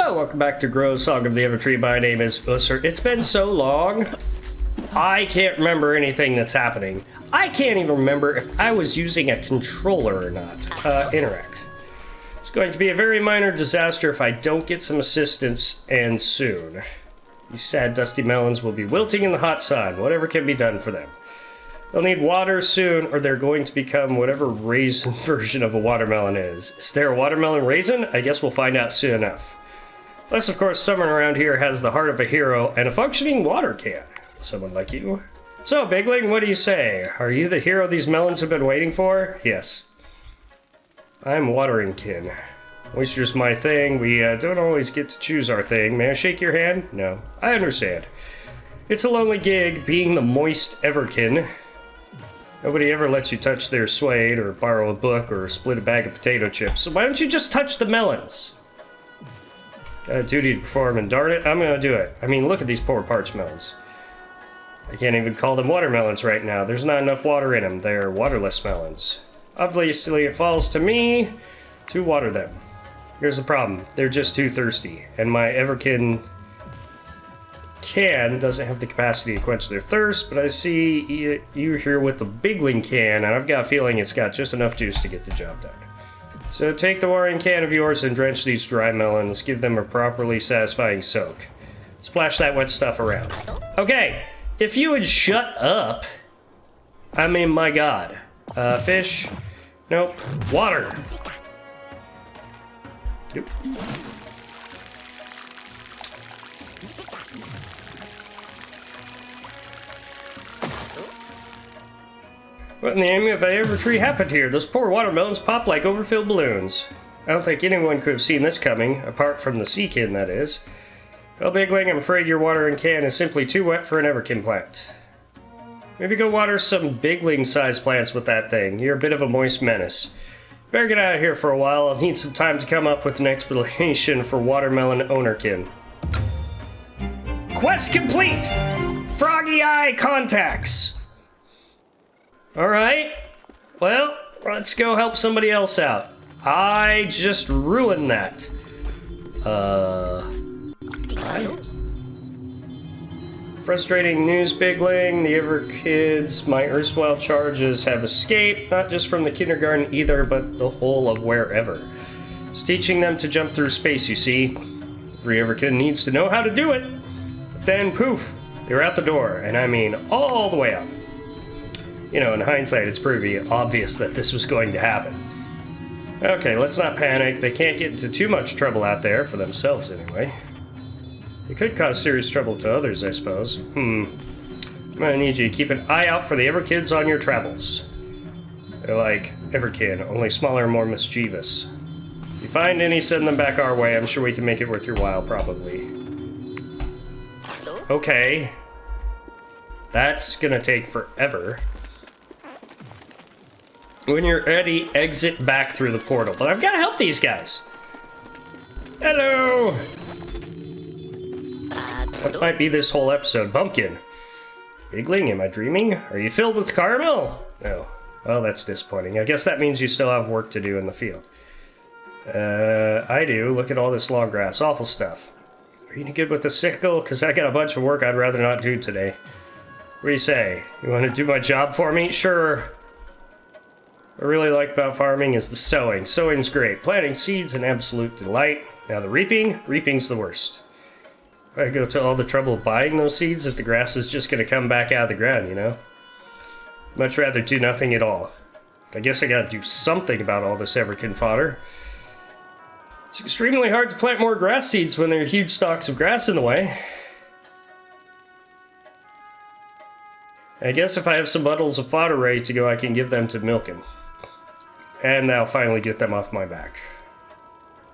Hello, welcome back to Grow Song of the Evertree. My name is Ussur. It's been so long, I can't remember anything that's happening. I can't even remember if I was using a controller or not. Interact. It's going to be a very minor disaster if I don't get some assistance, and soon. These sad dusty melons will be wilting in the hot sun, whatever can be done for them. They'll need water soon, or they're going to become whatever raisin version of a watermelon is. Is there a watermelon raisin? I guess we'll find out soon enough. Unless, of course, someone around here has the heart of a hero and a functioning water can. Someone like you. So, Bigling, what do you say? Are you the hero these melons have been waiting for? Yes. I'm watering kin. Moisture's my thing. We don't always get to choose our thing. May I shake your hand? No. I understand. It's a lonely gig, being the moist everkin. Nobody ever lets you touch their suede, or borrow a book, or split a bag of potato chips. So why don't you just touch the melons? Got a duty to perform, and darn it, I'm gonna do it. I mean, look at these poor parched melons. I can't even call them watermelons right now. There's not enough water in them. They're waterless melons. Obviously, it falls to me to water them. Here's the problem. They're just too thirsty, and my Everkin can doesn't have the capacity to quench their thirst, but I see you here with the Bigling can, and I've got a feeling it's got just enough juice to get the job done. So take the watering can of yours and drench these dry melons. Give them a properly satisfying soak. Splash that wet stuff around. Okay, if you would shut up. I mean, my God. Fish? Nope. Water. Yep. What in the name of Evertree happened here? Those poor watermelons pop like overfilled balloons. I don't think anyone could have seen this coming, apart from the Seakin, that is. Well, Bigling, I'm afraid your watering can is simply too wet for an Everkin plant. Maybe go water some Bigling-sized plants with that thing. You're a bit of a moist menace. Better get out of here for a while. I'll need some time to come up with an explanation for watermelon ownerkin. Quest complete! Froggy Eye contacts! Alright, well, let's go help somebody else out. I just ruined that. Frustrating news, Bigling. The Ever kids, my erstwhile charges, have escaped, not just from the kindergarten either, but the whole of wherever. It's teaching them to jump through space, you see. Every Ever kid needs to know how to do it. But then, poof, they're out the door, and I mean all the way out. You know, in hindsight, it's pretty obvious that this was going to happen. Okay, let's not panic. They can't get into too much trouble out there, for themselves anyway. They could cause serious trouble to others, I suppose. I'm gonna need you to keep an eye out for the Everkids on your travels. They're like Everkin, only smaller and more mischievous. If you find any, send them back our way. I'm sure we can make it worth your while, probably. Okay. That's gonna take forever. When you're ready, exit back through the portal. But I've got to help these guys. Hello! That might be this whole episode. Bumpkin. Bigling, am I dreaming? Are you filled with caramel? No. Well, that's disappointing. I guess that means you still have work to do in the field. I do. Look at all this long grass. Awful stuff. Are you any good with the sickle? Because I got a bunch of work I'd rather not do today. What do you say? You want to do my job for me? Sure. What I really like about farming is the sowing. Sowing's great. Planting seeds, an absolute delight. Now the reaping? Reaping's the worst. I go to all the trouble of buying those seeds if the grass is just going to come back out of the ground, you know? Much rather do nothing at all. I guess I gotta do something about all this Everkin fodder. It's extremely hard to plant more grass seeds when there are huge stalks of grass in the way. I guess if I have some bundles of fodder ready to go, I can give them to Milken. And that'll finally get them off my back.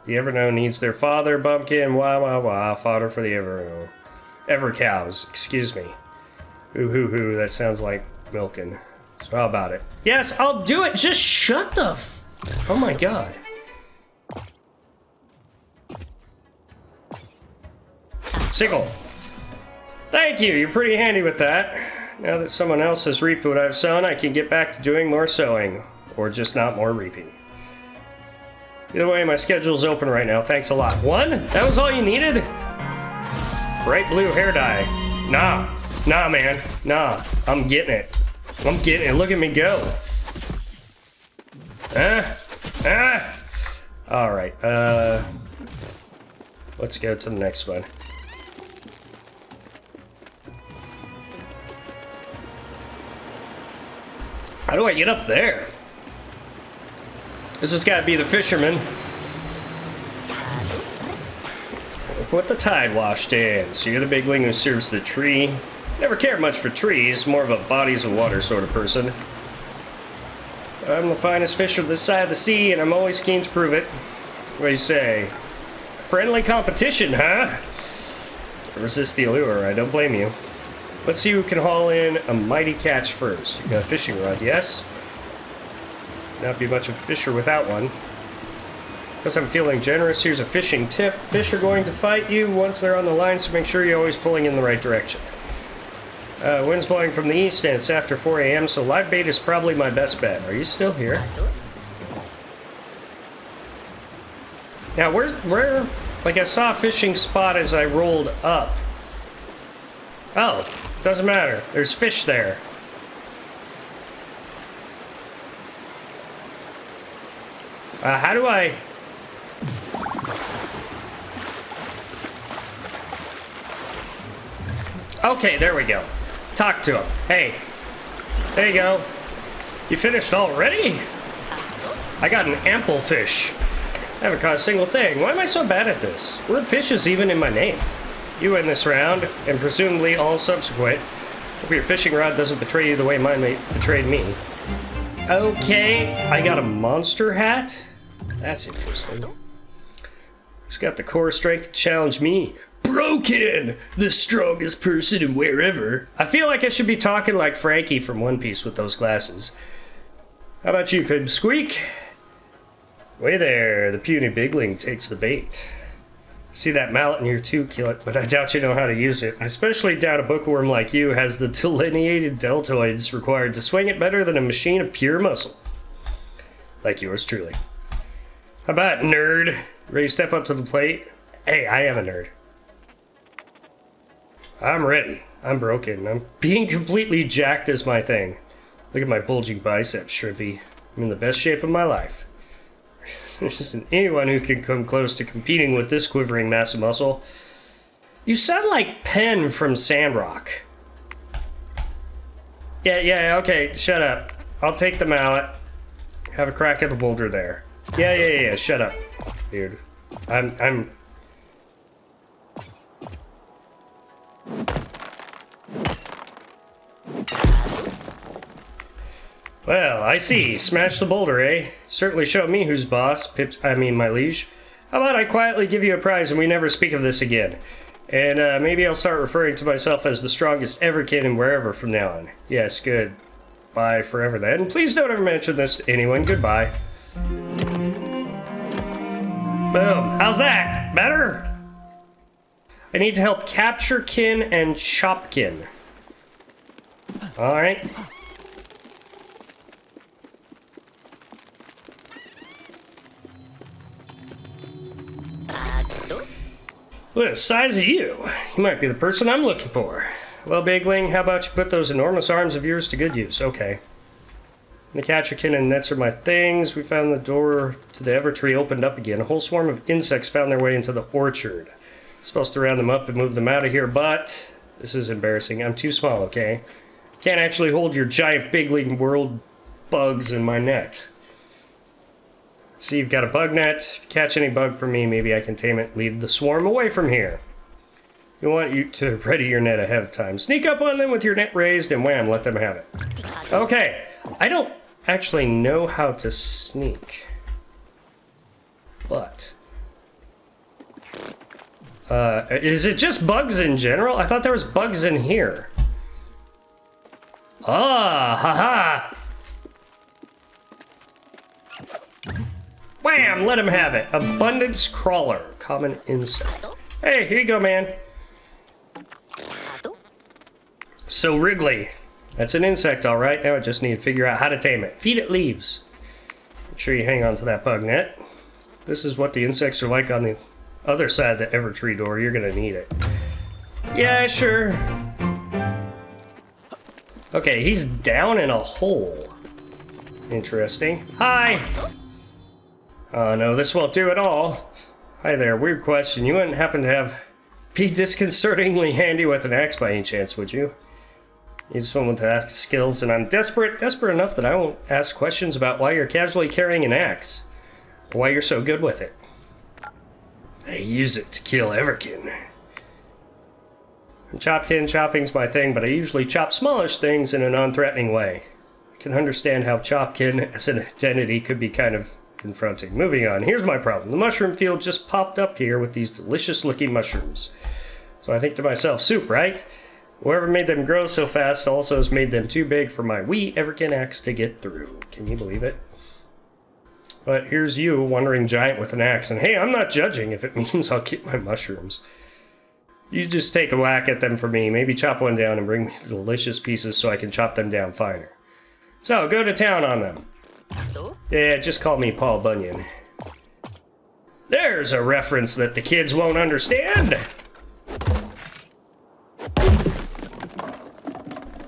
The Everknow needs their father, Bumpkin. Wah, wah, wah. Fodder for the Everknow. Evercows, excuse me. Ooh, hoo, hoo. That sounds like Milken. So how about it? Yes, I'll do it. Just shut the oh my God. Sickle. Thank you. You're pretty handy with that. Now that someone else has reaped what I've sown, I can get back to doing more sowing. Or just not more reaping. Either way, my schedule's open right now. Thanks a lot. One? That was all you needed? Bright blue hair dye. Nah. Nah, man. Nah. I'm getting it. I'm getting it. Look at me go. Alright, let's go to the next one. How do I get up there? This has got to be the fisherman. Look what the tide washed in. So you're the bigling who serves the tree. Never cared much for trees, more of a bodies of water sort of person. I'm the finest fisher this side of the sea, and I'm always keen to prove it. What do you say? Friendly competition, huh? Resist the allure, I don't blame you. Let's see who can haul in a mighty catch first. You got a fishing rod, yes? Not be much of a fisher without one. Because I'm feeling generous, here's a fishing tip. Fish are going to fight you once they're on the line, so make sure you're always pulling in the right direction. Wind's blowing from the east, and it's after 4 a.m., so live bait is probably my best bet. Are you still here? Now, where, like I saw a fishing spot as I rolled up. Oh, doesn't matter. There's fish there. How do I... Okay, there we go. Talk to him. Hey, there you go. You finished already? I got an ample fish. I haven't caught a single thing. Why am I so bad at this? Word fish is even in my name. You win this round, and presumably all subsequent. Hope your fishing rod doesn't betray you the way mine betrayed me. Okay, I got a monster hat? That's interesting. Who's got the core strength to challenge me? Broken! The strongest person in wherever. I feel like I should be talking like Frankie from One Piece with those glasses. How about you, Pipsqueak? Way there, the puny bigling takes the bait. See that mallet in here too, kill it, but I doubt you know how to use it. I especially doubt a bookworm like you has the delineated deltoids required to swing it better than a machine of pure muscle. Like yours truly. How about nerd? Ready to step up to the plate? Hey, I am a nerd. I'm ready. I'm broken. I'm being completely jacked is my thing. Look at my bulging biceps, Shrimpy. I'm in the best shape of my life. There isn't anyone who can come close to competing with this quivering mass of muscle. You sound like Penn from Sandrock. Yeah, okay, shut up. I'll take the mallet. Have a crack at the boulder there. Yeah, shut up, dude. I'm... Well, I see. Smash the boulder, eh? Certainly show me who's boss, my liege. How about I quietly give you a prize and we never speak of this again? And maybe I'll start referring to myself as the strongest ever kid and wherever from now on. Yes, good. Bye forever then. Please don't ever mention this to anyone. Goodbye. Boom. How's that? Better? I need to help capture kin and chop kin. Alright. Look at the size of you. You might be the person I'm looking for. Well, Bigling, how about you put those enormous arms of yours to good use? Okay. The catcherkin and nets are my things. We found the door to the Evertree opened up again. A whole swarm of insects found their way into the orchard. Supposed to round them up and move them out of here, but this is embarrassing. I'm too small, okay? Can't actually hold your giant Bigling world bugs in my net. See, you've got a bug net. If you catch any bug from me, maybe I can tame it and lead the swarm away from here. We want you to ready your net ahead of time. Sneak up on them with your net raised and wham, let them have it. Okay, I don't actually know how to sneak. But... is it just bugs in general? I thought there was bugs in here. Ah, haha! Wham! Let him have it. Abundance crawler. Common insect. Hey, here you go, man. So Wrigley. That's an insect, alright. Now I just need to figure out how to tame it. Feed it leaves. Make sure you hang on to that bug net. this is what the insects are like on the other side of the Evertree door. You're gonna need it. Yeah, sure. Okay, he's down in a hole. Interesting. Hi! Oh no, this won't do at all. Hi there, weird question. You wouldn't happen to be disconcertingly handy with an axe by any chance, would you? Need someone to ask skills, and I'm desperate enough that I won't ask questions about why you're casually carrying an axe. Or why you're so good with it. I use it to kill Everkin. Chopping's my thing, but I usually chop smallish things in a non-threatening way. I can understand how Chopkin as an identity could be kind of confronting. Moving on, here's my problem. The mushroom field just popped up here with these delicious-looking mushrooms. So I think to myself, soup, right? Whoever made them grow so fast also has made them too big for my wee Everkin axe to get through. Can you believe it? But here's you, wandering giant with an axe, and hey, I'm not judging if it means I'll get my mushrooms. You just take a whack at them for me, maybe chop one down and bring me the delicious pieces so I can chop them down finer. So, go to town on them. Yeah, just call me Paul Bunyan. There's a reference that the kids won't understand!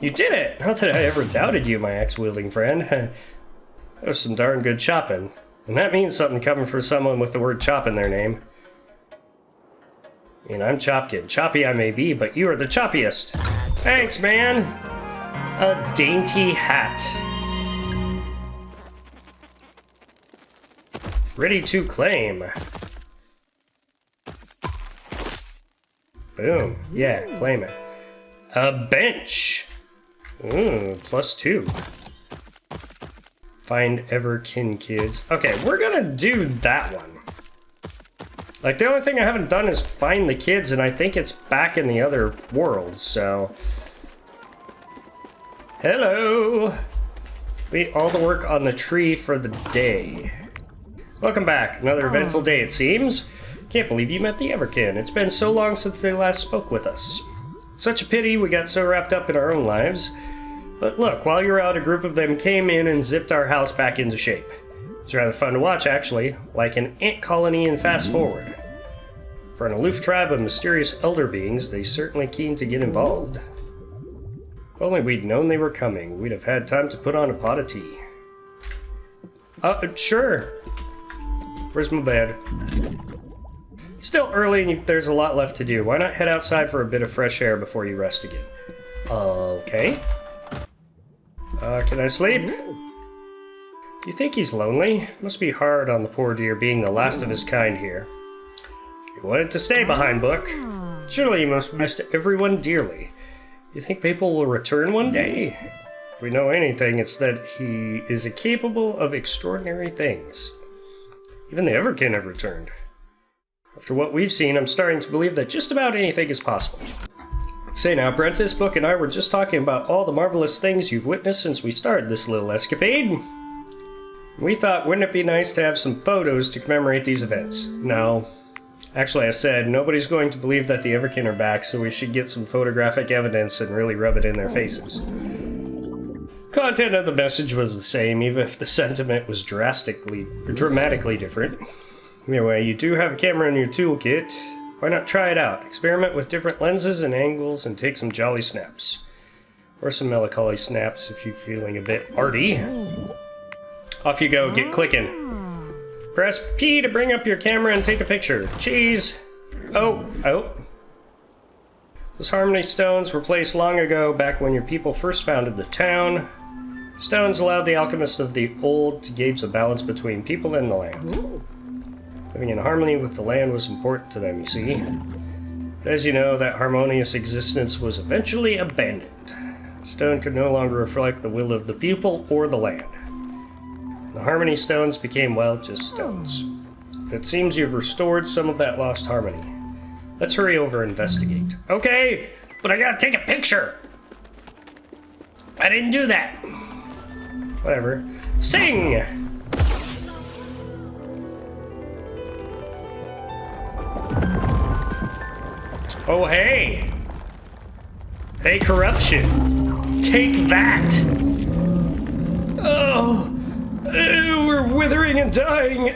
You did it! Not that I ever doubted you, my axe-wielding friend. That was some darn good chopping. And that means something coming from someone with the word chop in their name. And I'm Chopkin. Choppy I may be, but you are the choppiest. Thanks, man! A dainty hat. Ready to claim. Boom. Yeah, claim it. A bench. Ooh, +2. Find Everkin kids. Okay, we're gonna do that one. Like, the only thing I haven't done is find the kids, and I think it's back in the other world, so... Hello! Wait, all the work on the tree for the day. Welcome back. Another eventful day, it seems. Can't believe you met the Everkin. It's been so long since they last spoke with us. Such a pity we got so wrapped up in our own lives. But look, while you were out, a group of them came in and zipped our house back into shape. It was rather fun to watch, actually, like an ant colony in Fast Forward. For an aloof tribe of mysterious elder beings, they certainly keen to get involved. If only we'd known they were coming, we'd have had time to put on a pot of tea. Sure. Where's my bed? Still early and there's a lot left to do. Why not head outside for a bit of fresh air before you rest again? Okay. Can I sleep? Do you think he's lonely? Must be hard on the poor dear being the last of his kind here. He wanted to stay behind, Book. Surely he must miss everyone dearly. You think people will return one day? If we know anything, it's that he is capable of extraordinary things. Even the Everkin have returned. After what we've seen, I'm starting to believe that just about anything is possible. Say now, Prentice, Book and I were just talking about all the marvelous things you've witnessed since we started this little escapade. We thought, wouldn't it be nice to have some photos to commemorate these events? No. Actually, I said, nobody's going to believe that the Everkin are back, so we should get some photographic evidence and really rub it in their faces. Content of the message was the same, even if the sentiment was dramatically different. Anyway, you do have a camera in your toolkit. Why not try it out? Experiment with different lenses and angles and take some jolly snaps. Or some melancholy snaps if you're feeling a bit arty. Off you go, get clicking. Press P to bring up your camera and take a picture. Cheese! Oh. Those harmony stones were placed long ago, back when your people first founded the town. Stones allowed the alchemists of the old to gauge the balance between people and the land. Living in harmony with the land was important to them, you see. But as you know, that harmonious existence was eventually abandoned. Stone could no longer reflect the will of the people or the land. The harmony stones became, well, just stones. It seems you've restored some of that lost harmony. Let's hurry over and investigate. Okay, but I gotta take a picture! I didn't do that! Whatever. Sing! Oh, hey! Hey, corruption! Take that! Oh! We're withering and dying.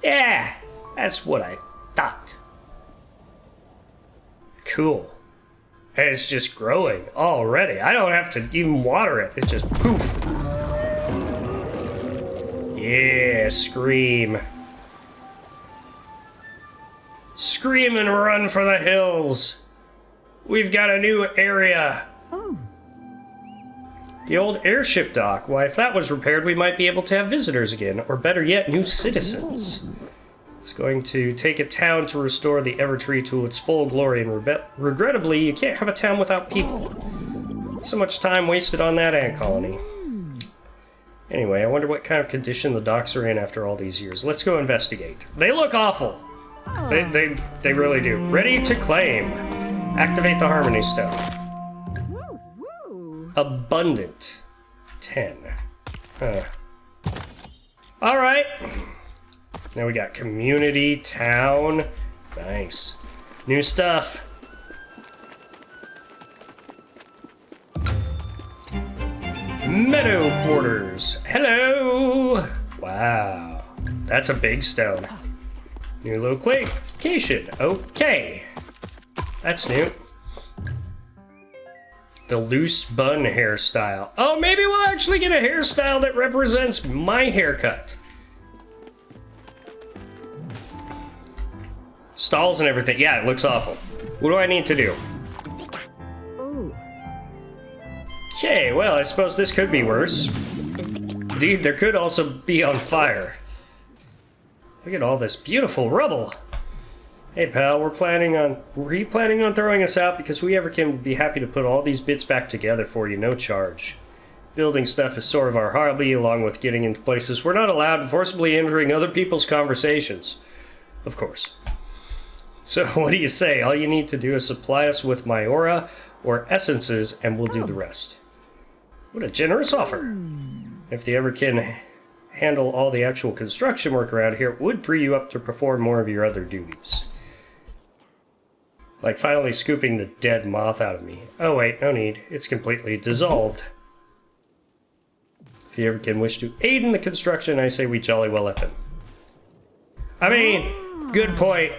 Yeah, that's what I thought. Cool. And it's just growing already. I don't have to even water it. It's just poof. Yeah, scream. Scream and run for the hills. We've got a new area. Oh. The old airship dock. Why, if that was repaired, we might be able to have visitors again. Or better yet, new citizens. It's going to take a town to restore the Evertree to its full glory, and regrettably, you can't have a town without people. So much time wasted on that ant colony. Anyway, I wonder what kind of condition the docks are in after all these years. Let's go investigate. They look awful. They really do. Ready to claim. Activate the Harmony Stone. Abundant. 10. Alright. Now we got community, town. Nice. New stuff. Meadow quarters. Hello. Wow. That's a big stone. New location. Okay. That's new. The loose bun hairstyle. Oh, maybe we'll actually get a hairstyle that represents my haircut. Stalls and everything. Yeah, it looks awful. What do I need to do? Okay, well, I suppose this could be worse. Indeed, there could also be on fire. Look at all this beautiful rubble. Hey, pal, were you planning on throwing us out? Because we ever can be happy to put all these bits back together for you, no charge. Building stuff is sort of our hobby, along with getting into places we're not allowed and forcibly entering other people's conversations. Of course. So what do you say? All you need to do is supply us with Myora or essences, and we'll do the rest. What a generous offer. If they ever can handle all the actual construction work around here, it would free you up to perform more of your other duties. Like finally scooping the dead moth out of me. Oh wait, no need. It's completely dissolved. If the ever can wish to aid in the construction, I say we jolly well let them. I mean, good point.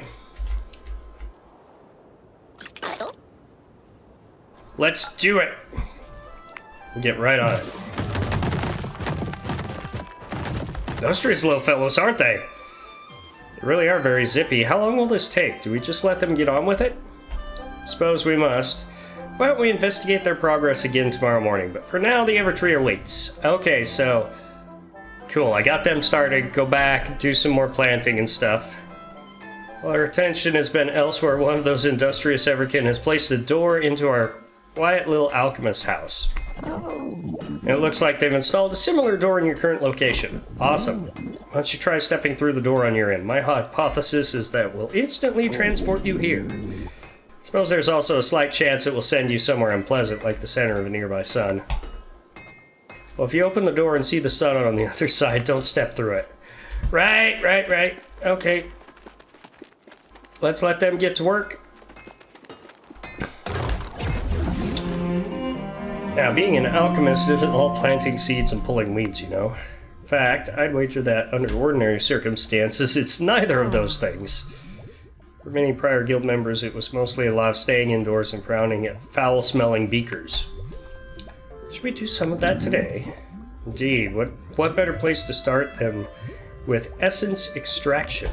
Let's do it. Get right on it. Industrious little fellows, aren't they? They really are very zippy. How long will this take? Do we just let them get on with it? Suppose we must. Why don't we investigate their progress again tomorrow morning? But for now, the Evertree awaits. Okay, so... Cool, I got them started. Go back, do some more planting and stuff. While our attention has been elsewhere, one of those industrious Everkin has placed a door into our quiet little alchemist house. And it looks like they've installed a similar door in your current location. Awesome. Why don't you try stepping through the door on your end? My hypothesis is that it will instantly transport you here. Suppose there's also a slight chance it will send you somewhere unpleasant, like the center of a nearby sun. Well, if you open the door and see the sun on the other side, don't step through it. Right. Okay. Let's let them get to work. Now, being an alchemist isn't all planting seeds and pulling weeds, you know. In fact, I'd wager that under ordinary circumstances, it's neither of those things. For many prior guild members, it was mostly a lot of staying indoors and frowning at foul-smelling beakers. Should we do some of that today? Indeed, what better place to start than with essence extraction?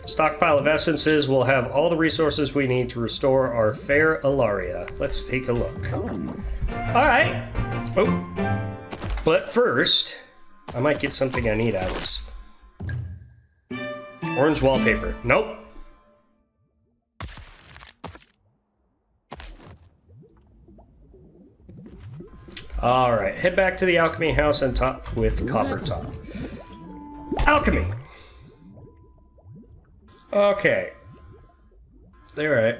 Stockpile of essences will have all the resources we need to restore our fair Ilaria. Let's take a look. Alright. Oh. But first, I might get something I need out of this. Orange wallpaper. Nope. Alright, head back to the alchemy house and top with Copper Top. Alchemy! Okay. Alright.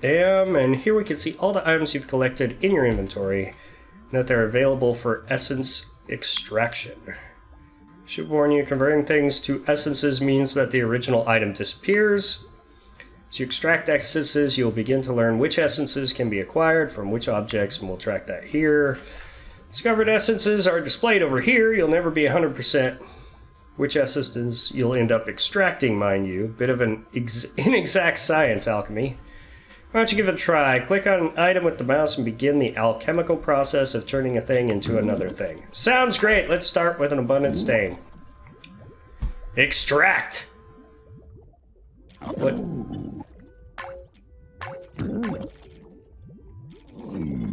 And here we can see all the items you've collected in your inventory, and that they're available for essence extraction. Should warn you, converting things to essences means that the original item disappears. As you extract essences, you'll begin to learn which essences can be acquired from which objects, and we'll track that here. Discovered essences are displayed over here. You'll never be 100% which essences you'll end up extracting, mind you. Bit of an inexact science, alchemy. Why don't you give it a try? Click on an item with the mouse and begin the alchemical process of turning a thing into another thing. Sounds great. Let's start with an abundant stain. Extract! What?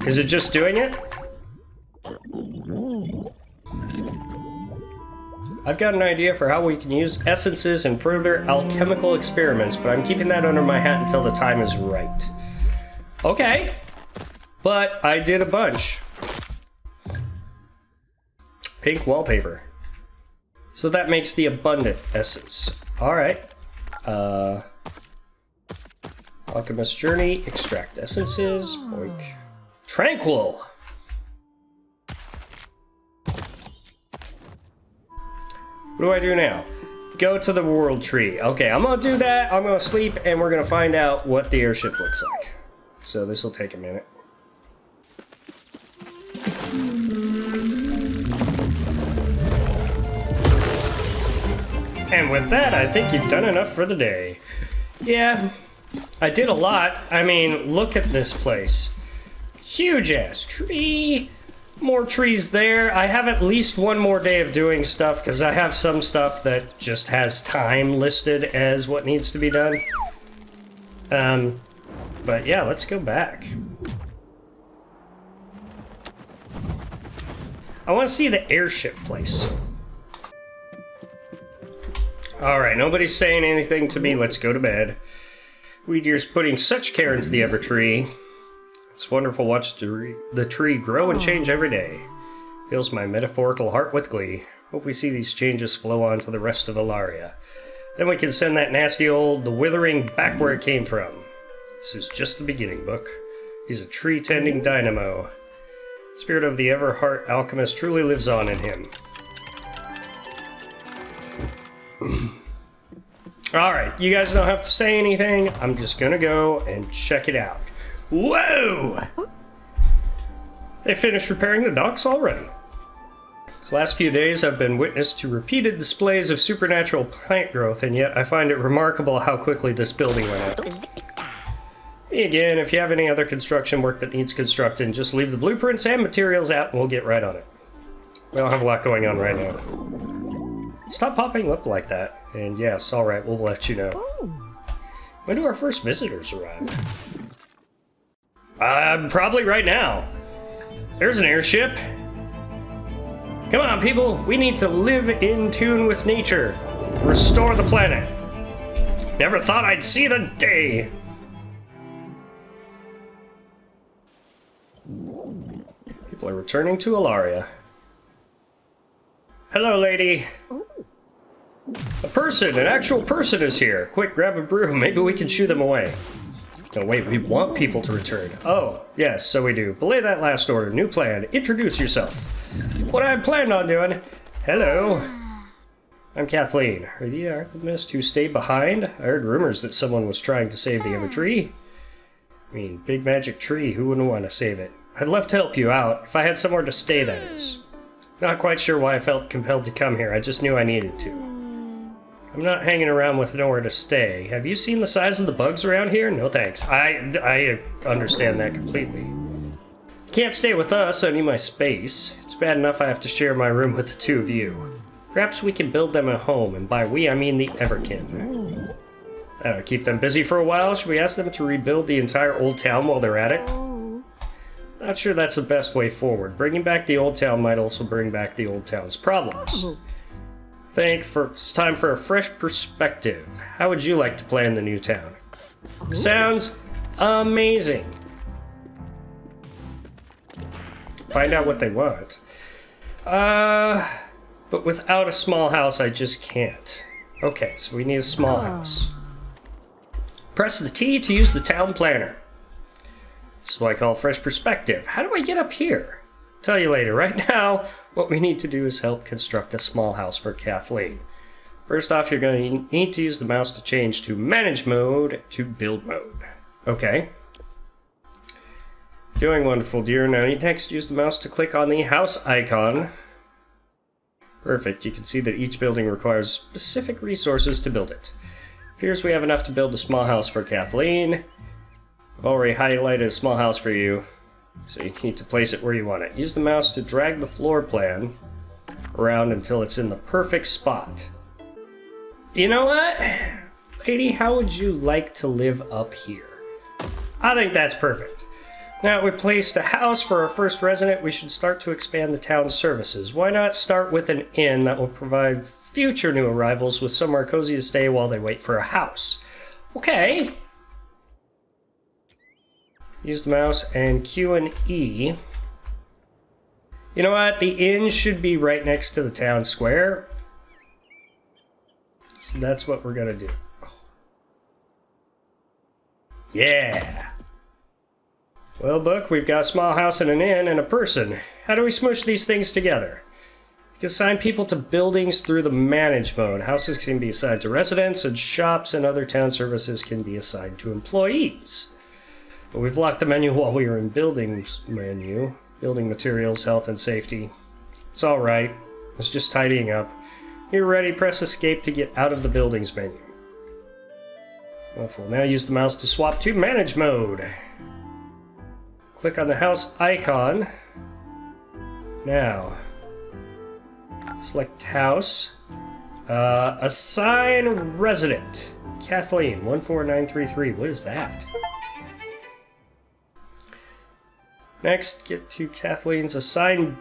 Is it just doing it? I've got an idea for how we can use essences in further alchemical experiments, but I'm keeping that under my hat until the time is right. Okay. But I did a bunch. Pink wallpaper. So that makes the abundant essence. Alright. Alchemist journey, extract essences, boink. Tranquil! What do I do now? Go to the world tree. Okay, I'm gonna do that, I'm gonna sleep, and we're gonna find out what the airship looks like. So this will take a minute. And with that, I think you've done enough for the day. Yeah, I did a lot. I mean, look at this place. Huge-ass tree. More trees there. I have at least one more day of doing stuff because I have some stuff that just has time listed as what needs to be done. But yeah, let's go back. I want to see the airship place. Alright, nobody's saying anything to me. Let's go to bed. Weed Ear's putting such care into the Evertree. It's wonderful to watch the tree grow and change every day. Fills my metaphorical heart with glee. Hope we see these changes flow on to the rest of Ilaria. Then we can send that nasty old The Withering back where it came from. This is just the beginning, Book. He's a tree-tending dynamo. The spirit of the Everheart alchemist truly lives on in him. Alright, you guys don't have to say anything. I'm just gonna go and check it out. Whoa! They finished repairing the docks already. These last few days I've been witness to repeated displays of supernatural plant growth, and yet I find it remarkable how quickly this building went up. Again, if you have any other construction work that needs constructing, just leave the blueprints and materials out and we'll get right on it. We don't have a lot going on right now. Stop popping up like that. And yes, alright, we'll let you know. When do our first visitors arrive? Probably right now. There's an airship. Come on, people. We need to live in tune with nature. Restore the planet. Never thought I'd see the day. People are returning to Ilaria. Hello, lady. A person, an actual person is here. Quick, grab a broom. Maybe we can shoo them away. No, wait, we want people to return. Oh, yes, so we do. Belay that last order. New plan. Introduce yourself. What I planned on doing. Hello. I'm Kathleen. Are you the alchemist who stayed behind? I heard rumors that someone was trying to save the Evertree. I mean, big magic tree. Who wouldn't want to save it? I'd love to help you out. If I had somewhere to stay, that is. Not quite sure why I felt compelled to come here. I just knew I needed to. I'm not hanging around with nowhere to stay. Have you seen the size of the bugs around here? No thanks. I understand that completely. You can't stay with us. I need my space. It's bad enough I have to share my room with the two of you. Perhaps we can build them a home, and by we I mean the Everkin. Keep them busy for a while. Should we ask them to rebuild the entire old town while they're at it? Not sure that's the best way forward. Bringing back the old town might also bring back the old town's problems. It's time for a fresh perspective. How would you like to plan the new town? Sounds amazing. Find out what they want. But without a small house, I just can't. Okay, so we need a small house. Press the T to use the town planner. This is what I call fresh perspective. How do I get up here? Tell you later. Right now, what we need to do is help construct a small house for Kathleen. First off, you're going to need to use the mouse to change to manage mode to build mode. Okay. Doing wonderful, dear. Now next, use the mouse to click on the house icon. Perfect. You can see that each building requires specific resources to build it. Appears we have enough to build a small house for Kathleen. I've already highlighted a small house for you, so you need to place it where you want it. Use the mouse to drag the floor plan around until it's in the perfect spot. You know what? Lady, how would you like to live up here? I think that's perfect. Now we placed a house for our first resident, we should start to expand the town's services. Why not start with an inn that will provide future new arrivals with somewhere cozy to stay while they wait for a house? Okay. Use the mouse and Q and E. You know what? The inn should be right next to the town square. So that's what we're gonna do. Yeah! Well, Book, we've got a small house and an inn and a person. How do we smoosh these things together? You can assign people to buildings through the manage mode. Houses can be assigned to residents, and shops and other town services can be assigned to employees. But we've locked the menu while we were in buildings menu. Building materials, health, and safety. It's alright. It's just tidying up. You're ready, press escape to get out of the buildings menu. Wonderful. Now use the mouse to swap to manage mode. Click on the house icon. Now, select house. Assign resident. Kathleen, 14933. What is that? Next, get to Kathleen's assign.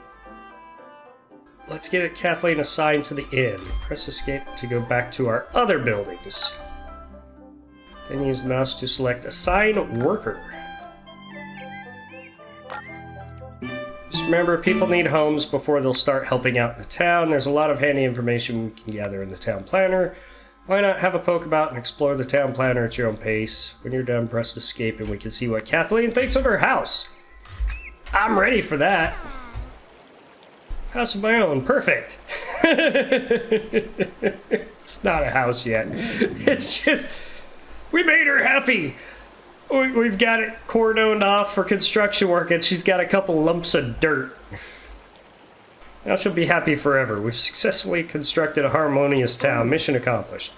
Let's get Kathleen assigned to the inn. Press escape to go back to our other buildings. Then use the mouse to select assign worker. Just remember, people need homes before they'll start helping out in the town. There's a lot of handy information we can gather in the town planner. Why not have a poke about and explore the town planner at your own pace? When you're done, press escape and we can see what Kathleen thinks of her house. I'm ready for that. House of my own. Perfect. It's not a house yet. It's just, we made her happy. We've got it cordoned off for construction work, and she's got a couple lumps of dirt. Now she'll be happy forever. We've successfully constructed a harmonious town. Mission accomplished.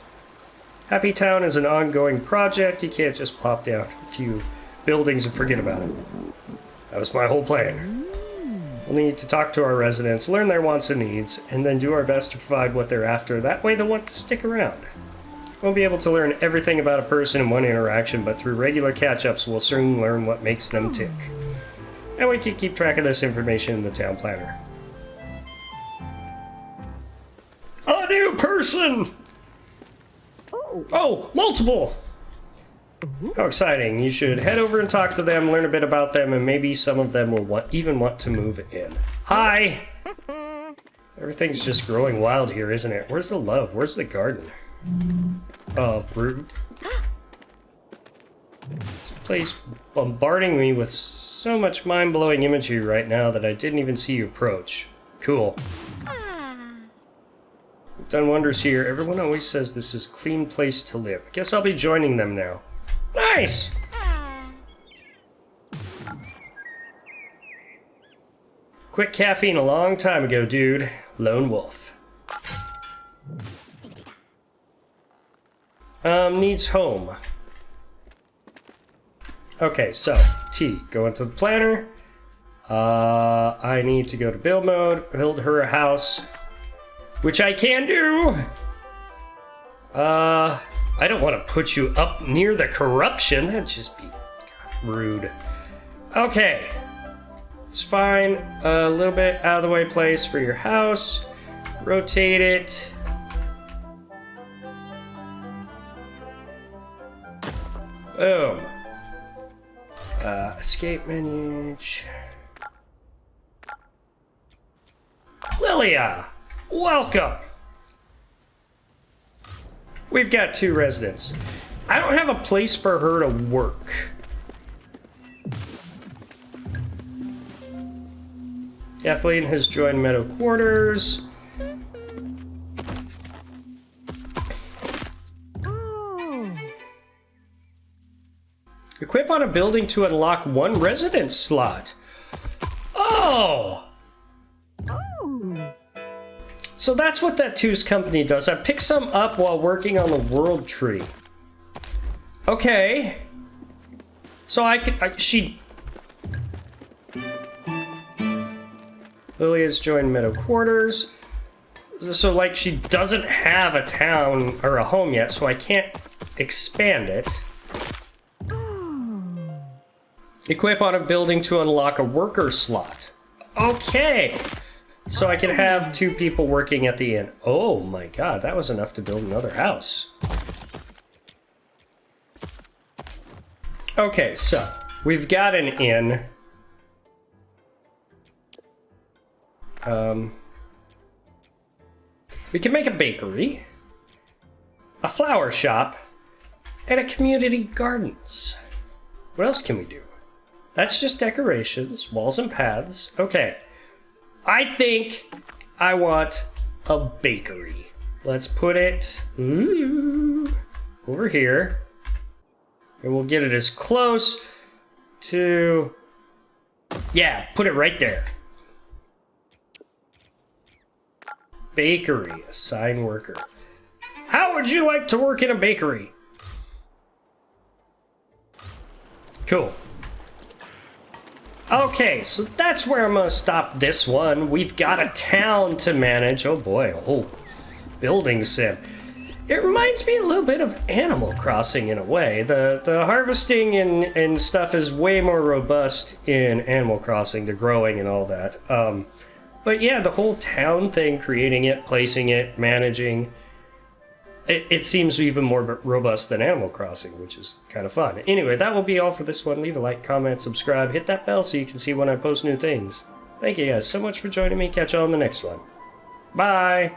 Happy Town is an ongoing project. You can't just plop down a few buildings and forget about it. That was my whole plan. We'll need to talk to our residents, learn their wants and needs, and then do our best to provide what they're after. That way they'll want to stick around. We'll be able to learn everything about a person in one interaction, but through regular catch-ups, we'll soon learn what makes them tick. And we can keep track of this information in the town planner. A new person! Oh, multiple! How exciting. You should head over and talk to them, learn a bit about them, and maybe some of them will even want to move in. Hi! Everything's just growing wild here, isn't it? Where's the love? Where's the garden? Oh, rude. This place bombarding me with so much mind-blowing imagery right now that I didn't even see you approach. Cool. We've done wonders here. Everyone always says this is a clean place to live. Guess I'll be joining them now. Nice! Quit caffeine a long time ago, dude. Lone wolf. Needs home. Okay, so, T, go into the planner. I need to go to build mode, build her a house, which I can do. I don't want to put you up near the corruption. That'd just be rude. Okay. It's fine. A little bit out of the way place for your house. Rotate it. Boom. Escape menu. Lilia, welcome. We've got 2 residents. I don't have a place for her to work. Kathleen has joined Meadow Quarters. Equip on a building to unlock 1 residence slot. Oh! So that's what that two's company does. I picked some up while working on the world tree. Okay. So Lily has joined Meadow Quarters. So, like, she doesn't have a town or a home yet, so I can't expand it. Equip on a building to unlock a worker slot. Okay. So I can have 2 people working at the inn. Oh my god, that was enough to build another house. Okay, so we've got an inn. We can make a bakery, a flower shop, and a community gardens. What else can we do? That's just decorations, walls and paths. Okay. I think I want a bakery. Let's put it over here. And we'll get it as close to... Yeah, put it right there. Bakery, assign worker. How would you like to work in a bakery? Cool. Okay, so that's where I'm gonna stop this one. We've got a town to manage. Oh boy, oh, building sim. It reminds me a little bit of Animal Crossing in a way. The harvesting and stuff is way more robust in Animal Crossing, the growing and all that. But yeah, the whole town thing, creating it, placing it, managing, it seems even more robust than Animal Crossing, which is kind of fun. Anyway, that will be all for this one. Leave a like, comment, subscribe, hit that bell so you can see when I post new things. Thank you guys so much for joining me. Catch you on the next one. Bye!